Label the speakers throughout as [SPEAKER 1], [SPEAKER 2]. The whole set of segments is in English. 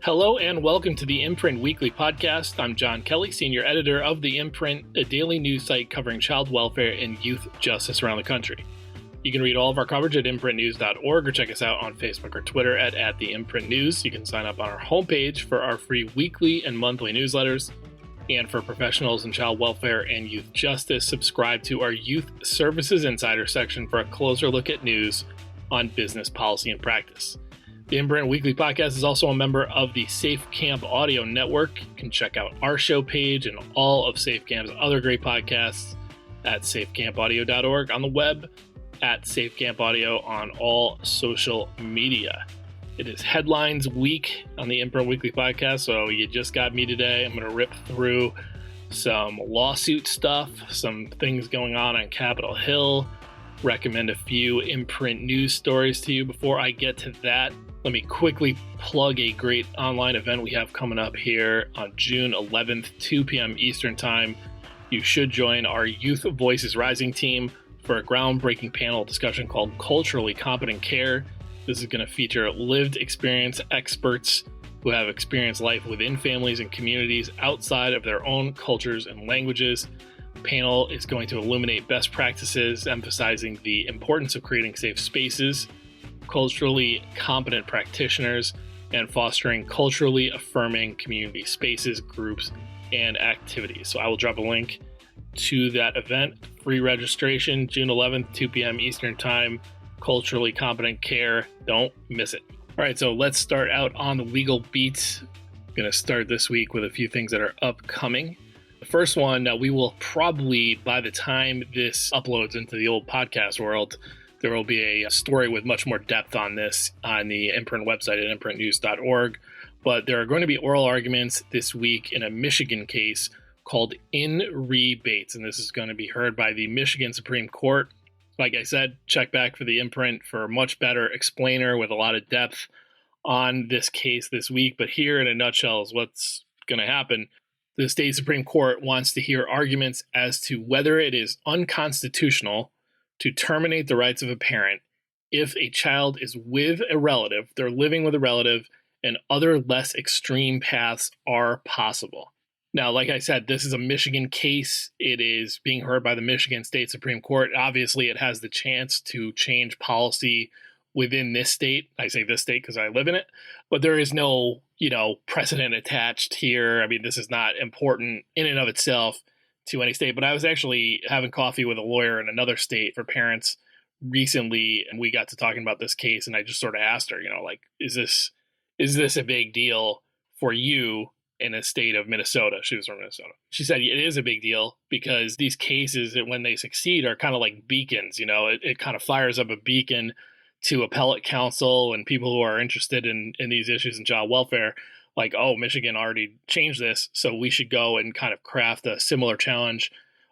[SPEAKER 1] Hello and welcome to the Imprint Weekly Podcast. I'm John Kelly, Senior Editor of the Imprint, a daily news site covering child welfare and youth justice around the country. You can read all of our coverage at imprintnews.org or check us out on Facebook or Twitter at the Imprint News. You can sign up on our homepage for our free weekly and monthly newsletters. And for professionals in child welfare and youth justice, subscribe to our Youth Services Insider section for a closer look at news on business policy and practice. The Imprint Weekly Podcast is also a member of the Safe Camp Audio Network. You can check out our show page and all of Safe Camp's other great podcasts at safecampaudio.org, on the web at Safe Camp Audio, on all social media. It is headlines week on the Imprint Weekly Podcast, so you just got me today. I'm going to rip through some lawsuit stuff, some things going on Capitol Hill, recommend a few Imprint news stories to you. Before I get to that, let me quickly plug a great online event we have coming up here on June 11th, 2 p.m. Eastern Time. You should join our Youth Voices Rising team for a groundbreaking panel discussion called Culturally Competent Care. This is going to feature lived experience experts who have experienced life within families and communities outside of their own cultures and languages. The panel is going to illuminate best practices, emphasizing the importance of creating safe spaces, culturally competent practitioners, and fostering culturally affirming community spaces, groups, and activities. So I will drop a link to that event. Free registration, June 11th, 2 p.m. Eastern Time, Culturally Competent Care. Don't miss it. All right, so let's start out on the legal beats. I'm going to start this week with a few things that are upcoming. The first one, we will probably, by the time this uploads into the old podcast world, there will be a story with much more depth on this on the Imprint website at imprintnews.org. But there are going to be oral arguments this week in a Michigan case called In Re Bates, and this is going to be heard by the Michigan Supreme Court. Like I said, check back for the Imprint for a much better explainer with a lot of depth on this case this week. But here in a nutshell is what's going to happen. The state Supreme Court wants to hear arguments as to whether it is unconstitutional to terminate the rights of a parent if a child is with a relative, they're living with a relative, and other less extreme paths are possible. Now, like I said, this is a Michigan case. It is being heard by the Michigan State Supreme Court. Obviously, it has the chance to change policy within this state. I say this state because I live in it, but there is no, precedent attached here. I mean, this is not important in and of itself to any state, but I was actually having coffee with a lawyer in another state for parents recently, and we got to talking about this case, and I just sort of asked her, is this a big deal for you in a state of Minnesota? She was from Minnesota. She said it is a big deal because these cases, when they succeed, are kind of like beacons. It kind of fires up a beacon to appellate counsel and people who are interested in these issues in child welfare. Like, oh, Michigan already changed this, so we should go and kind of craft a similar challenge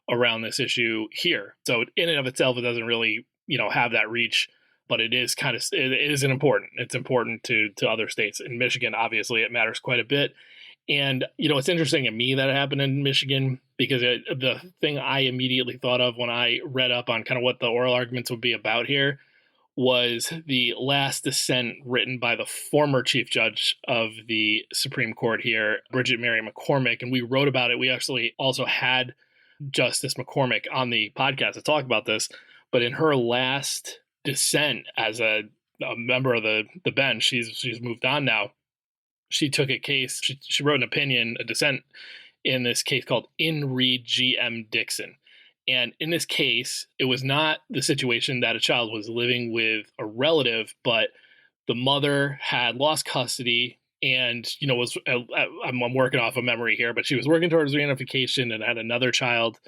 [SPEAKER 1] around this issue here. So in and of itself, it doesn't really, have that reach, but it is important. It's important to other states. In Michigan, obviously, it matters quite a bit. And, it's interesting to me that it happened in Michigan because the thing I immediately thought of when I read up on kind of what the oral arguments would be about here was the last dissent written by the former chief judge of the Supreme Court here, Bridget Mary McCormack, and we wrote about it. We actually also had Justice McCormack on the podcast to talk about this, but in her last dissent as a member of the bench, she's moved on now. She took a case, she wrote an opinion, a dissent in this case called In Re GM Dixon. And in this case, it was not the situation that a child was living with a relative, but the mother had lost custody and, I'm working off of memory here, but she was working towards reunification and had another child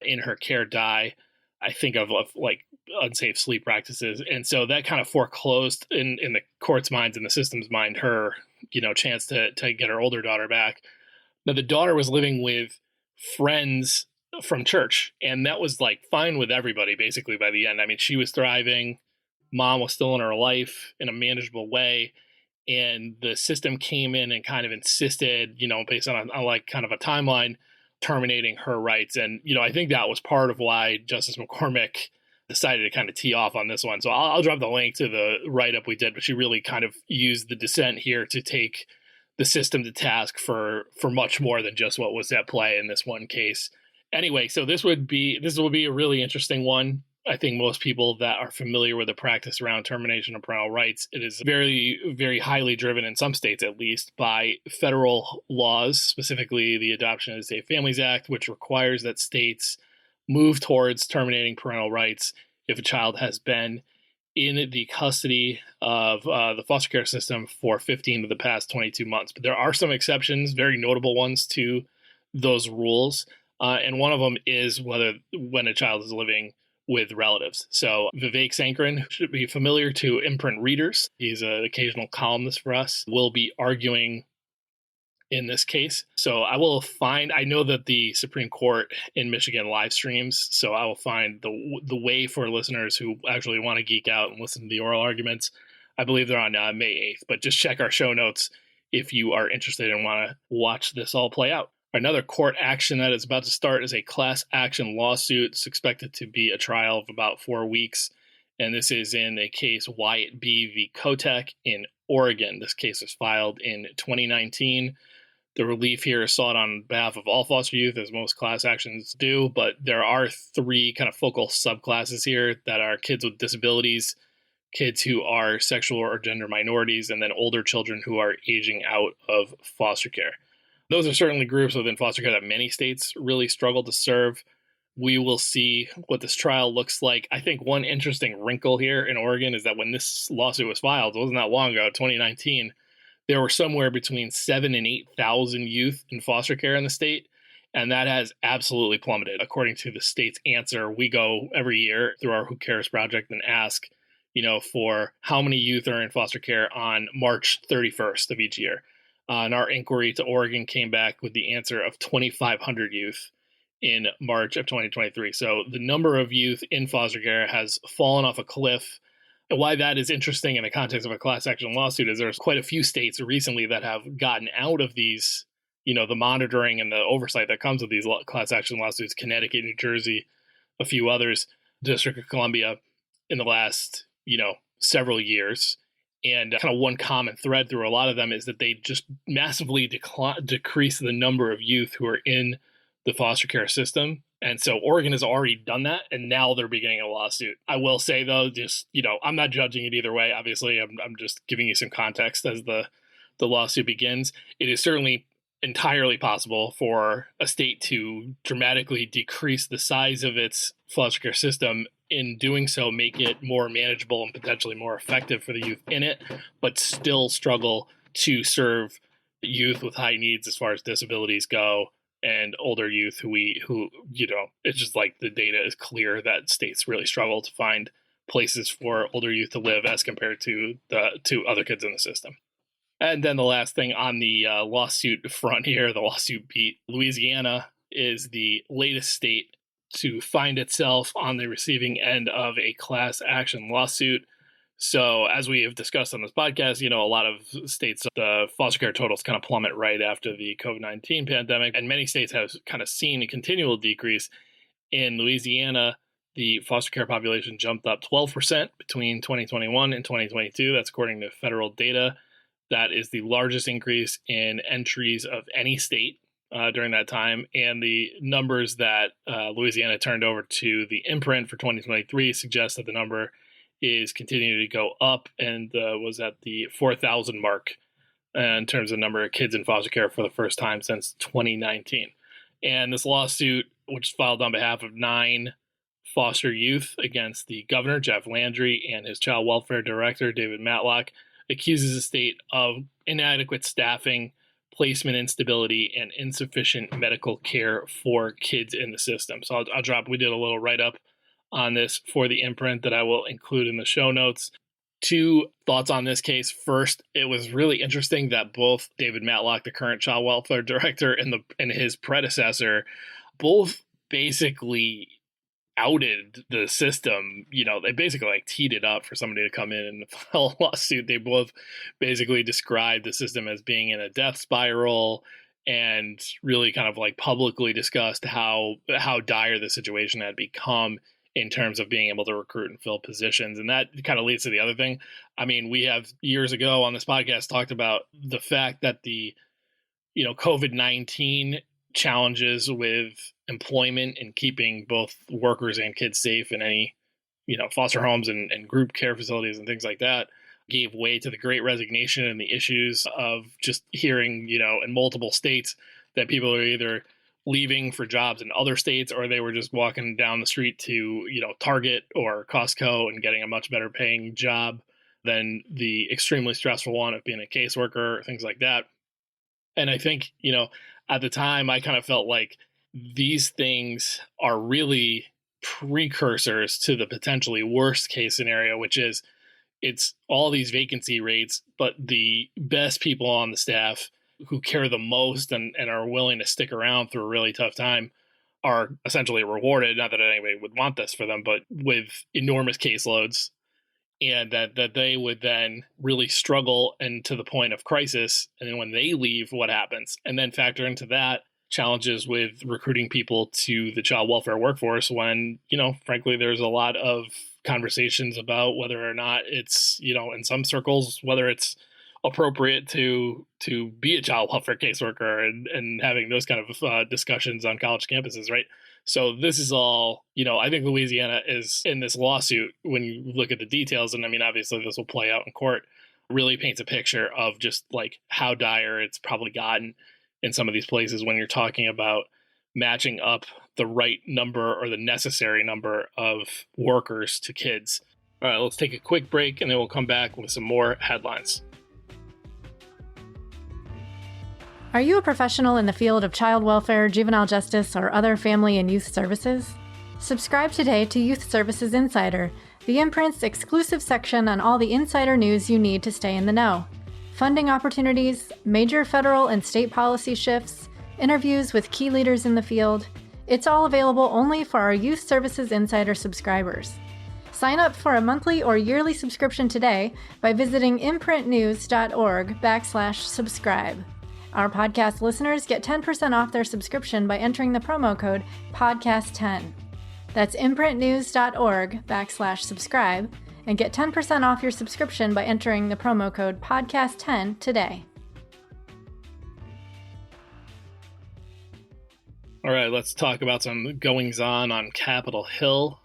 [SPEAKER 1] in her care die, I think of like unsafe sleep practices. And so that kind of foreclosed in the court's minds and the system's mind her, chance to get her older daughter back. Now, the daughter was living with friends from church, and that was like fine with everybody basically by the end. I mean, she was thriving, mom was still in her life in a manageable way, and the system came in and kind of insisted, based on like kind of a timeline, terminating her rights. And I think that was part of why Justice McCormack decided to kind of tee off on this one. So I'll drop the link to the write-up we did, but she really kind of used the dissent here to take the system to task for much more than just what was at play in this one case. Anyway, so this will be a really interesting one. I think most people that are familiar with the practice around termination of parental rights, it is very, very highly driven, in some states at least, by federal laws, specifically the Adoption of the State Families Act, which requires that states move towards terminating parental rights if a child has been in the custody of the foster care system for 15 of the past 22 months. But there are some exceptions, very notable ones to those rules. And one of them is when a child is living with relatives. So Vivek Sankaran should be familiar to imprint readers. He's an occasional columnist for us. Will be arguing in this case. So I know that the Supreme Court in Michigan live streams, so I will find the way for listeners who actually want to geek out and listen to the oral arguments. I believe they're on May 8th, but just check our show notes if you are interested and want to watch this all play out. Another court action that is about to start is a class action lawsuit. It's expected to be a trial of about 4 weeks. And this is in a case Wyatt B. v. Kotek in Oregon. This case was filed in 2019. The relief here is sought on behalf of all foster youth, as most class actions do, but there are 3 kind of focal subclasses here that are kids with disabilities, kids who are sexual or gender minorities, and then older children who are aging out of foster care. Those are certainly groups within foster care that many states really struggle to serve. We will see what this trial looks like. I think one interesting wrinkle here in Oregon is that when this lawsuit was filed, it wasn't that long ago, 2019, there were somewhere between 7,000 and 8,000 youth in foster care in the state, and that has absolutely plummeted. According to the state's answer, we go every year through our Who Cares project and ask, for how many youth are in foster care on March 31st of each year. And our inquiry to Oregon came back with the answer of 2,500 youth in March of 2023. So the number of youth in foster care has fallen off a cliff. And why that is interesting in the context of a class action lawsuit is there's quite a few states recently that have gotten out of these, the monitoring and the oversight that comes with these class action lawsuits. Connecticut, New Jersey, a few others, District of Columbia in the last, several years. And kind of one common thread through a lot of them is that they just massively decrease the number of youth who are in the foster care system. And so Oregon has already done that, and now they're beginning a lawsuit. I will say, though, just, I'm not judging it either way. Obviously, I'm just giving you some context as the lawsuit begins. It is certainly entirely possible for a state to dramatically decrease the size of its foster care system, in doing so make it more manageable and potentially more effective for the youth in it, but still struggle to serve youth with high needs as far as disabilities go, and older youth who it's just like the data is clear that states really struggle to find places for older youth to live as compared to other kids in the system. And then the last thing on the lawsuit front here, the lawsuit beat, Louisiana is the latest state to find itself on the receiving end of a class action lawsuit. So as we have discussed on this podcast, a lot of states, the foster care totals kind of plummet right after the COVID-19 pandemic, and many states have kind of seen a continual decrease. In Louisiana, the foster care population jumped up 12% between 2021 and 2022. That's according to federal data. That is the largest increase in entries of any state during that time. And the numbers that Louisiana turned over to the imprint for 2023 suggest that the number is continuing to go up and was at the 4,000 mark in terms of number of kids in foster care for the first time since 2019. And this lawsuit, which is filed on behalf of 9 foster youth against the governor, Jeff Landry, and his child welfare director, David Matlock, accuses the state of inadequate staffing, placement instability, and insufficient medical care for kids in the system. So we did a little write-up on this for the imprint that I will include in the show notes. 2 thoughts on this case. First, it was really interesting that both David Matlock, the current child welfare director, and his predecessor, both basically outed the system. They basically teed it up for somebody to come in and file a lawsuit. They both basically described the system as being in a death spiral and really kind of publicly discussed how dire the situation had become in terms of being able to recruit and fill positions. And that kind of leads to the other thing. I mean, we have years ago on this podcast talked about the fact that the, COVID-19 challenges with employment and keeping both workers and kids safe in any, foster homes and group care facilities and things like that gave way to the Great Resignation and the issues of just hearing, in multiple states that people are either leaving for jobs in other states or they were just walking down the street to, Target or Costco and getting a much better paying job than the extremely stressful one of being a caseworker, things like that. And I think, at the time I kind of felt like these things are really precursors to the potentially worst case scenario, which is it's all these vacancy rates, but the best people on the staff who care the most and are willing to stick around through a really tough time are essentially rewarded. Not that anybody would want this for them, but with enormous caseloads, and that they would then really struggle and to the point of crisis. And then when they leave, what happens? And then factor into that challenges with recruiting people to the child welfare workforce when, frankly, there's a lot of conversations about whether or not it's, in some circles, whether it's appropriate to be a child welfare caseworker and having those kind of discussions on college campuses, right? So this is all, I think Louisiana is in this lawsuit, when you look at the details, and I mean, obviously this will play out in court, really paints a picture of just like how dire it's probably gotten in some of these places when you're talking about matching up the right number or the necessary number of workers to kids. All right, let's take a quick break and then we'll come back with some more headlines.
[SPEAKER 2] Are you a professional in the field of child welfare, juvenile justice, or other family and youth services? Subscribe today to Youth Services Insider, the imprint's exclusive section on all the insider news you need to stay in the know. Funding opportunities, major federal and state policy shifts, interviews with key leaders in the field. It's all available only for our Youth Services Insider subscribers. Sign up for a monthly or yearly subscription today by visiting imprintnews.org/subscribe. Our podcast listeners get 10% off their subscription by entering the promo code PODCAST10. That's imprintnews.org/subscribe and get 10% off your subscription by entering the promo code PODCAST10 today.
[SPEAKER 1] All right, let's talk about some goings-on on Capitol Hill.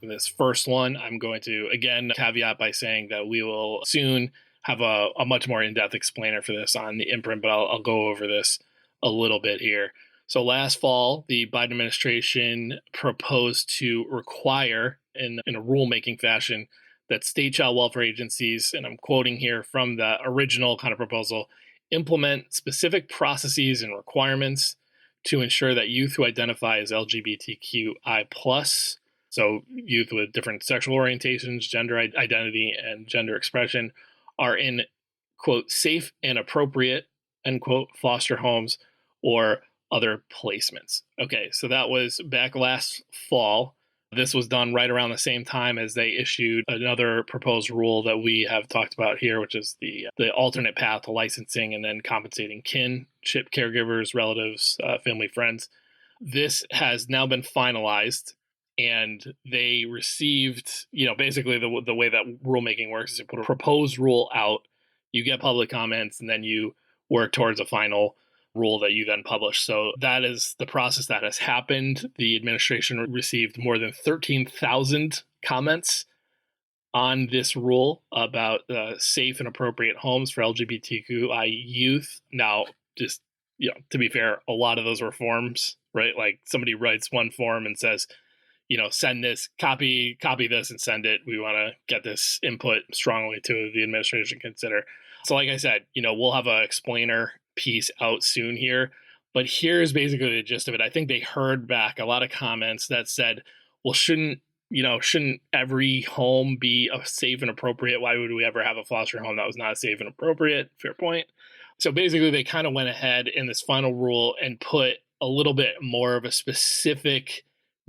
[SPEAKER 1] This first one, I'm going to, again, caveat by saying that we will soon have a much more in-depth explainer for this on the imprint, but I'll go over this a little bit here. So last fall, the Biden administration proposed to require, in a rulemaking fashion, that state child welfare agencies, and I'm quoting here from the original kind of proposal, implement specific processes and requirements to ensure that youth who identify as LGBTQI+, so youth with different sexual orientations, gender identity, and gender expression, are in, quote, safe and appropriate, end quote, foster homes or other placements. Okay, so that was back last fall. This was done right around the same time as they issued another proposed rule that we have talked about here, which is the alternate path to licensing and then compensating kinship caregivers, relatives, family, friends. This has now been finalized, and they received, basically the way that rulemaking works is you put a proposed rule out, you get public comments, and then you work towards a final rule that you then publish. So that is the process that has happened. The administration received more than 13,000 comments on this rule about safe and appropriate homes for LGBTQI youth. Now, just, to be fair, a lot of those were forms, right? Like somebody writes one form and says, send this, copy this and send it. We want to get this input strongly to the administration to consider. So like I said, we'll have an explainer piece out soon here, but here's basically the gist of it. I think they heard back a lot of comments that said, well, shouldn't every home be a safe and appropriate? Why would we ever have a foster home that was not safe and appropriate? Fair point. So basically they kind of went ahead in this final rule and put a little bit more of a specific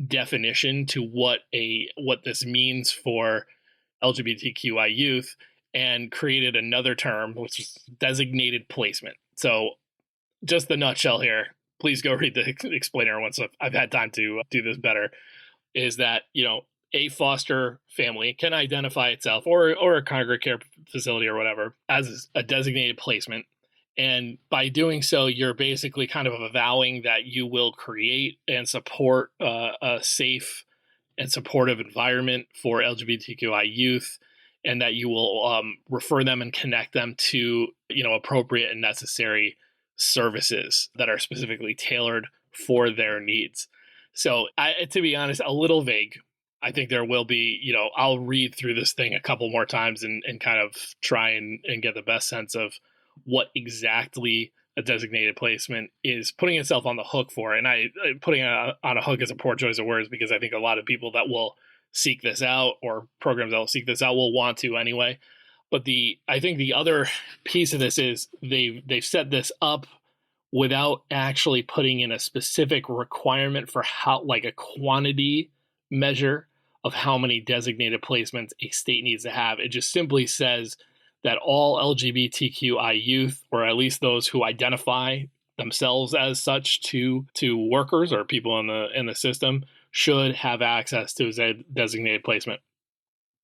[SPEAKER 1] definition to what this means for LGBTQI youth, and created another term, which is designated placement. So just the nutshell here, please go read the explainer once I've had time to do this better, is that, a foster family can identify itself or a congregate care facility or whatever as a designated placement. And by doing so, you're basically kind of avowing that you will create and support a safe and supportive environment for LGBTQI youth, and that you will refer them and connect them to, appropriate and necessary services that are specifically tailored for their needs. So, to be honest, a little vague. I think there will be, I'll read through this thing a couple more times and kind of try and get the best sense of what exactly a designated placement is putting itself on the hook for. And putting it on a hook is a poor choice of words, because I think a lot of people that will seek this out, or programs that will seek this out, will want to anyway. But I think the other piece of this is they've set this up without actually putting in a specific requirement for how, like a quantity measure of how many designated placements a state needs to have. It just simply says that all LGBTQI youth, or at least those who identify themselves as such to workers or people in the system, should have access to a designated placement.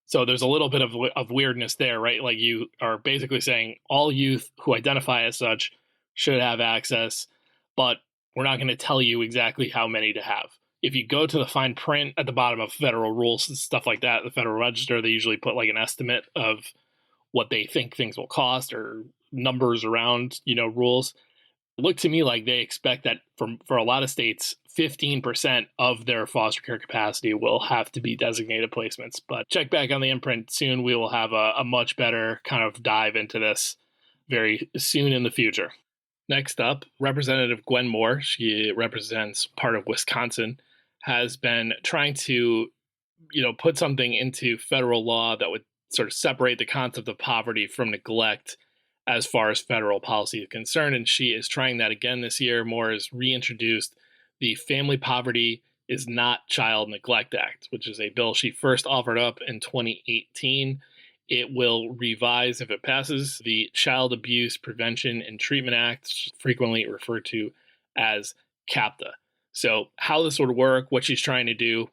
[SPEAKER 1] So there's a little bit of weirdness there, right? Like, you are basically saying all youth who identify as such should have access, but we're not going to tell you exactly how many to have. If you go to the fine print at the bottom of federal rules and stuff like that, the Federal Register, they usually put like an estimate of what they think things will cost, or numbers around, rules. It looked to me like they expect that for a lot of states, 15% of their foster care capacity will have to be designated placements. But check back on the imprint soon. We will have a much better kind of dive into this very soon in the future. Next up, Representative Gwen Moore, she represents part of Wisconsin, has been trying to, put something into federal law that would sort of separate the concept of poverty from neglect as far as federal policy is concerned. And she is trying that again this year. Moore has reintroduced the Family Poverty is Not Child Neglect Act, which is a bill she first offered up in 2018. It will revise, if it passes, the Child Abuse Prevention and Treatment Act, frequently referred to as CAPTA. So how this would work, what she's trying to do: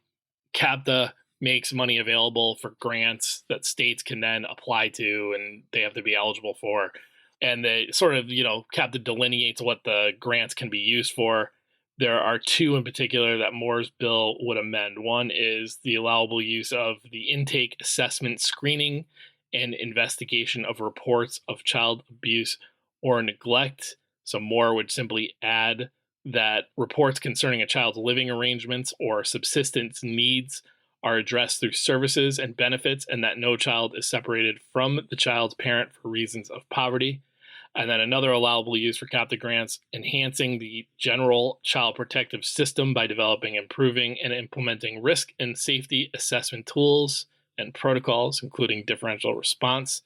[SPEAKER 1] CAPTA makes money available for grants that states can then apply to, and they have to be eligible for. And they sort of, CAPTA delineates what the grants can be used for. There are two in particular that Moore's bill would amend. One is the allowable use of the intake, assessment, screening, and investigation of reports of child abuse or neglect. So Moore would simply add that reports concerning a child's living arrangements or subsistence needs are addressed through services and benefits, and that no child is separated from the child's parent for reasons of poverty. And then another allowable use for CAPTA grants: enhancing the general child protective system by developing, improving, and implementing risk and safety assessment tools and protocols, including differential response.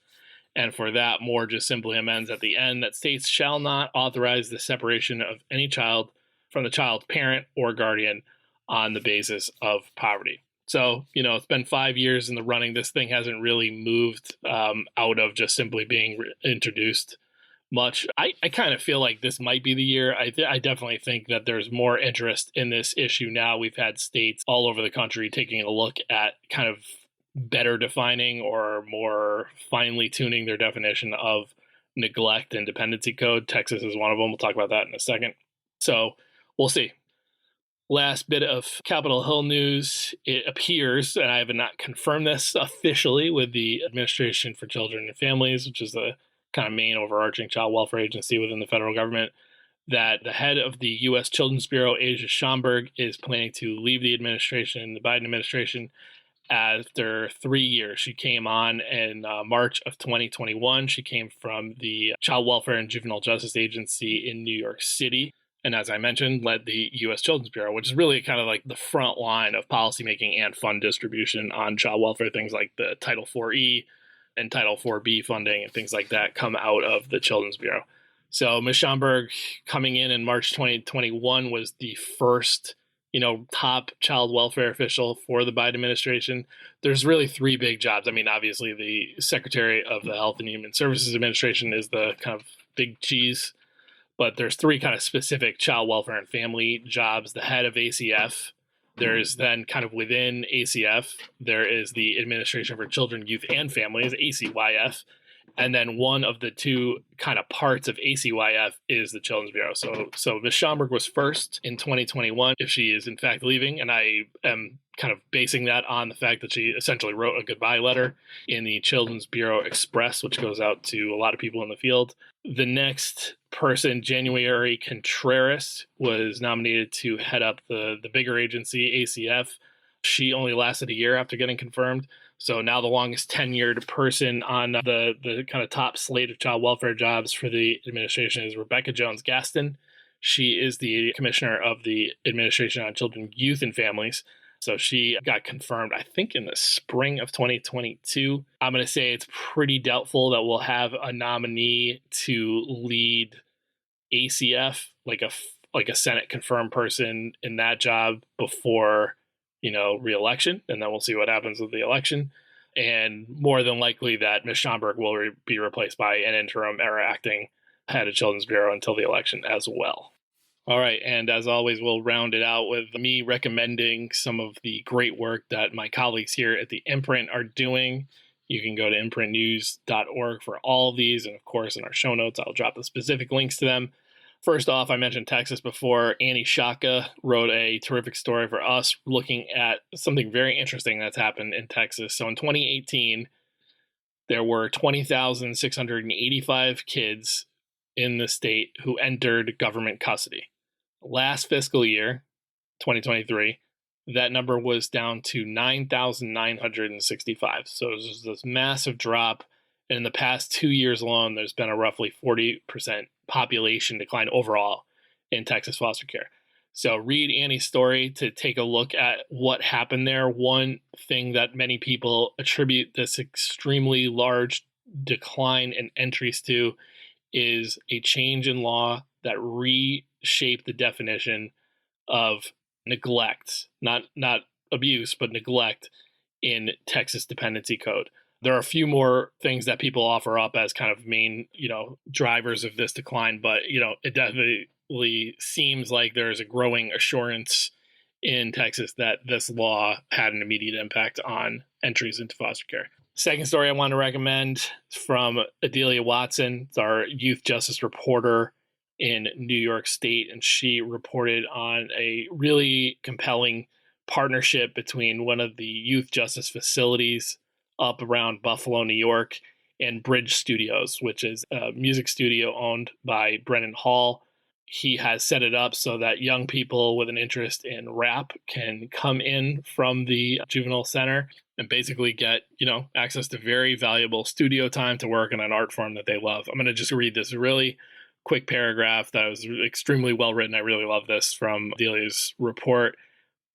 [SPEAKER 1] And for that, Moore just simply amends at the end that states shall not authorize the separation of any child from the child's parent or guardian on the basis of poverty. So, it's been 5 years in the running. This thing hasn't really moved out of just simply being introduced much. I kind of feel like this might be the year. I definitely think that there's more interest in this issue now. We've had states all over the country taking a look at kind of better defining or more finely tuning their definition of neglect and dependency code. Texas is one of them. We'll talk about that in a second. So we'll see. Last bit of Capitol Hill news. It appears, and I have not confirmed this officially with the Administration for Children and Families, which is the kind of main overarching child welfare agency within the federal government, that the head of the U.S. Children's Bureau, Asia Schomburg, is planning to leave the administration, the Biden administration, after 3 years. She came on in March of 2021. She came from the Child Welfare and Juvenile Justice Agency in New York City. And as I mentioned, led the U.S. Children's Bureau, which is really kind of like the front line of policymaking and fund distribution on child welfare. Things like the Title IV-E and Title IV-B funding and things like that come out of the Children's Bureau. So Ms. Schomburg, coming in March 2021, was the first, top child welfare official for the Biden administration. There's really three big jobs. I mean, obviously, the Secretary of the Health and Human Services Administration is the kind of big cheese. But there's three kind of specific child welfare and family jobs: the head of ACF, There is then kind of within ACF, there is the Administration for Children, Youth, and Families, ACYF. And then one of the two kind of parts of ACYF is the Children's Bureau. So Ms. Schomburg was first in 2021, if she is in fact leaving. And I am kind of basing that on the fact that she essentially wrote a goodbye letter in the Children's Bureau Express, which goes out to a lot of people in the field. The next person, January Contreras, was nominated to head up the bigger agency, ACF. She only lasted a year after getting confirmed. So now the longest tenured person on the kind of top slate of child welfare jobs for the administration is Rebecca Jones-Gaston. She is the commissioner of the Administration on Children, Youth, and Families. So she got confirmed, I think, in the spring of 2022. I'm going to say it's pretty doubtful that we'll have a nominee to lead ACF, like a Senate confirmed person in that job before re-election, and then we'll see what happens with the election. And more than likely that Ms. Schomburg will be replaced by an interim era acting head of Children's Bureau until the election as well. All right, and as always, we'll round it out with me recommending some of the great work that my colleagues here at the Imprint are doing. You can go to imprintnews.org for all of these, and of course, in our show notes, I'll drop the specific links to them. First off, I mentioned Texas before. Annie Shaka wrote a terrific story for us looking at something very interesting that's happened in Texas. So in 2018, there were 20,685 kids in the state who entered government custody. Last fiscal year, 2023, that number was down to 9,965. So it was this massive drop. And in the past 2 years alone, there's been a roughly 40% population decline overall in Texas foster care. So read Annie's story to take a look at what happened there. One thing that many people attribute this extremely large decline in entries to is a change in law that reshaped the definition of neglect, not abuse, but neglect in Texas dependency code. There are a few more things that people offer up as kind of main, drivers of this decline, but, it definitely seems like there's a growing assurance in Texas that this law had an immediate impact on entries into foster care. Second story I want to recommend is from Adelia Watson. It's our youth justice reporter in New York State, and she reported on a really compelling partnership between one of the youth justice facilities up around Buffalo, New York, and Bridge Studios, which is a music studio owned by Brennan Hall. He has set it up so that young people with an interest in rap can come in from the juvenile center and basically get, access to very valuable studio time to work in an art form that they love. I'm going to just read this really quick paragraph that was extremely well written. I really love this from Delia's report.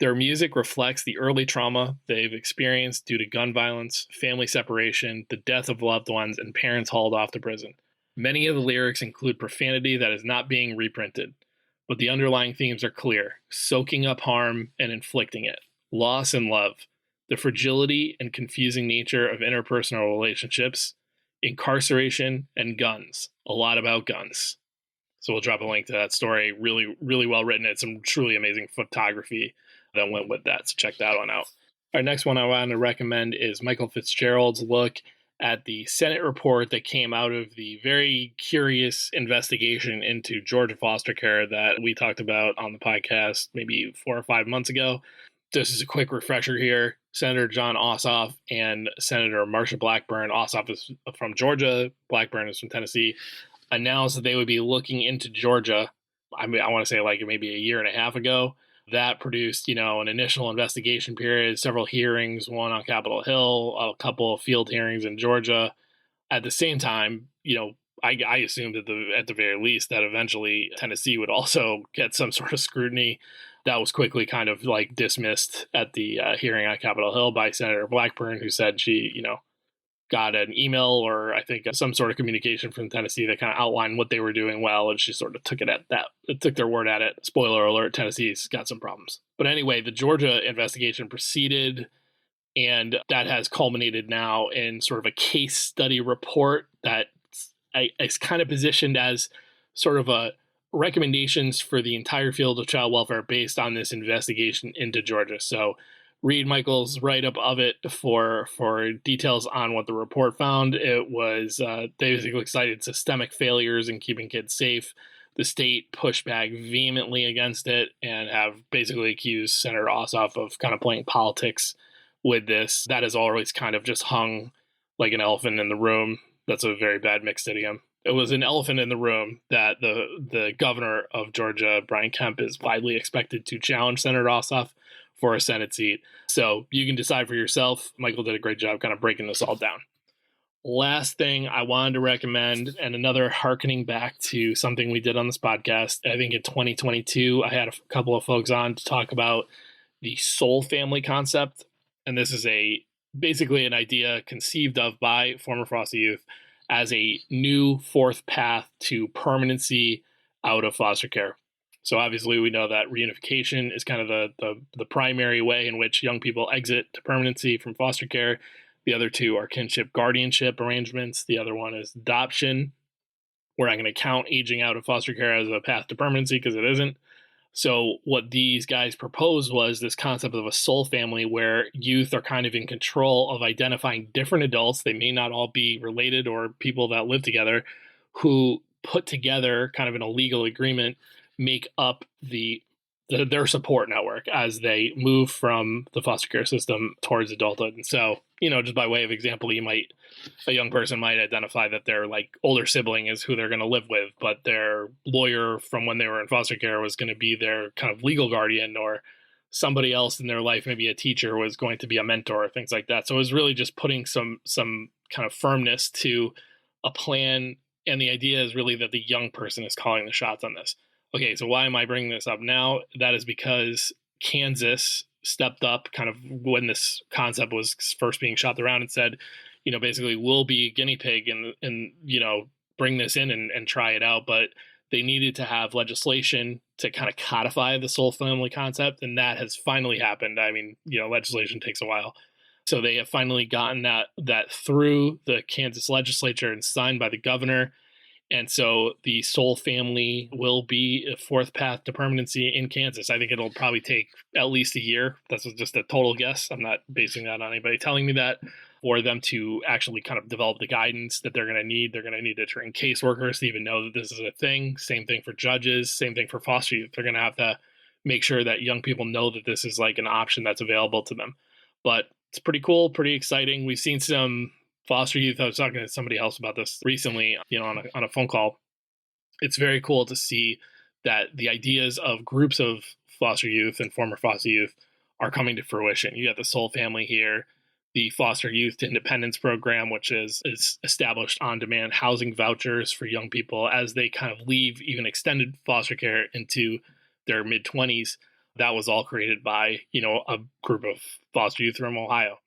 [SPEAKER 1] Their music reflects the early trauma they've experienced due to gun violence, family separation, the death of loved ones, and parents hauled off to prison. Many of the lyrics include profanity that is not being reprinted, but the underlying themes are clear: soaking up harm and inflicting it, loss and love, the fragility and confusing nature of interpersonal relationships, incarceration, and guns. A lot about guns. So we'll drop a link to that story. Really, really well written. It's some truly amazing photography that went with that. So check that one out. Our next one I want to recommend is Michael Fitzgerald's look at the Senate report that came out of the very curious investigation into Georgia foster care that we talked about on the podcast maybe 4 or 5 months ago. This is a quick refresher here. Senator John Ossoff and Senator Marsha Blackburn, Ossoff is from Georgia, Blackburn is from Tennessee, announced that they would be looking into Georgia. I want to say like maybe a year and a half ago. That produced, an initial investigation period, several hearings, one on Capitol Hill, a couple of field hearings in Georgia. At the same time, I assumed at the very least that eventually Tennessee would also get some sort of scrutiny. That was quickly kind of like dismissed at the hearing on Capitol Hill by Senator Blackburn, who said she, got an email or I think some sort of communication from Tennessee that kind of outlined what they were doing well, and she sort of took it at that. It took their word at it. Spoiler alert, Tennessee's got some problems. But anyway, the Georgia investigation proceeded, and that has culminated now in sort of a case study report that is kind of positioned as sort of a recommendations for the entire field of child welfare based on this investigation into Georgia. So read Michael's write-up of it for details on what the report found. It was they basically cited systemic failures in keeping kids safe. The state pushed back vehemently against it and have basically accused Senator Ossoff of kind of playing politics with this. That has always kind of just hung like an elephant in the room. That's a very bad mixed idiom. It was an elephant in the room that the governor of Georgia, Brian Kemp, is widely expected to challenge Senator Ossoff for a Senate seat. So you can decide for yourself. Michael did a great job kind of breaking this all down. Last thing I wanted to recommend, and another hearkening back to something we did on this podcast, I think in 2022, I had a couple of folks on to talk about the soul family concept. And this is basically an idea conceived of by former foster youth as a new fourth path to permanency out of foster care. So obviously we know that reunification is kind of the primary way in which young people exit to permanency from foster care. The other two are kinship guardianship arrangements. The other one is adoption. We're not going to count aging out of foster care as a path to permanency because it isn't. So what these guys proposed was this concept of a soul family where youth are kind of in control of identifying different adults. They may not all be related or people that live together, who put together kind of in a legal agreement, make up their support network as they move from the foster care system towards adulthood. And so, just by way of example, a young person might identify that their like older sibling is who they're going to live with, but their lawyer from when they were in foster care was going to be their kind of legal guardian, or somebody else in their life, maybe a teacher, was going to be a mentor, things like that. So it was really just putting some kind of firmness to a plan. And the idea is really that the young person is calling the shots on this. Okay, so why am I bringing this up now? That is because Kansas stepped up kind of when this concept was first being shopped around and said, basically we'll be a guinea pig and bring this in and try it out. But they needed to have legislation to kind of codify the soul family concept. And that has finally happened. I mean, legislation takes a while. So they have finally gotten that through the Kansas legislature and signed by the governor. And so the soul family will be a fourth path to permanency in Kansas. I think it'll probably take at least a year. That's just a total guess. I'm not basing that on anybody telling me that. For them to actually kind of develop the guidance that they're going to need. They're going to need to train caseworkers to even know that this is a thing. Same thing for judges. Same thing for foster youth. They're going to have to make sure that young people know that this is like an option that's available to them. But it's pretty cool, pretty exciting. We've seen some foster youth. I was talking to somebody else about this recently, on a phone call. It's very cool to see that the ideas of groups of foster youth and former foster youth are coming to fruition. You got the soul family here, the foster youth to independence program, which is established on-demand housing vouchers for young people as they kind of leave even extended foster care into their mid-20s. That was all created by, a group of foster youth from Ohio.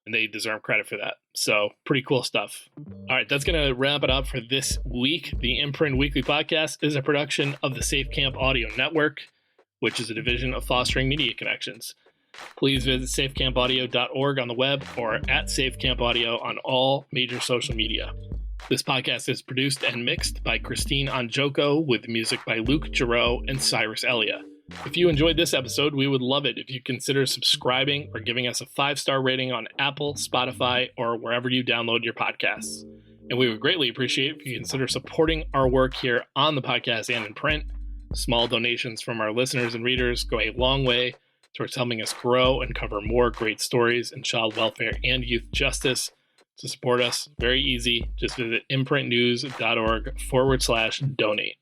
[SPEAKER 1] And they deserve credit for that. So pretty cool stuff. All right, that's going to wrap it up for this week. The Imprint Weekly Podcast is a production of the Safe Camp Audio Network, which is a division of Fostering Media Connections. Please visit safecampaudio.org on the web or at safecampaudio on all major social media. This podcast is produced and mixed by Christine Anjoko with music by Luke Giroux and Cyrus Elia. If you enjoyed this episode, we would love it if you consider subscribing or giving us a 5-star rating on Apple, Spotify, or wherever you download your podcasts. And we would greatly appreciate if you consider supporting our work here on the podcast and in print. Small donations from our listeners and readers go a long way towards helping us grow and cover more great stories in child welfare and youth justice. To support us, very easy. Just visit imprintnews.org/donate.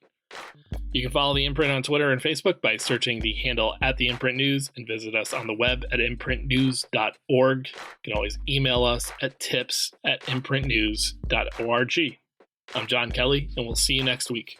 [SPEAKER 1] You can follow The Imprint on Twitter and Facebook by searching the handle @TheImprintNews and visit us on the web at imprintnews.org. You can always email us at tips@imprintnews.org. I'm John Kelly, and we'll see you next week.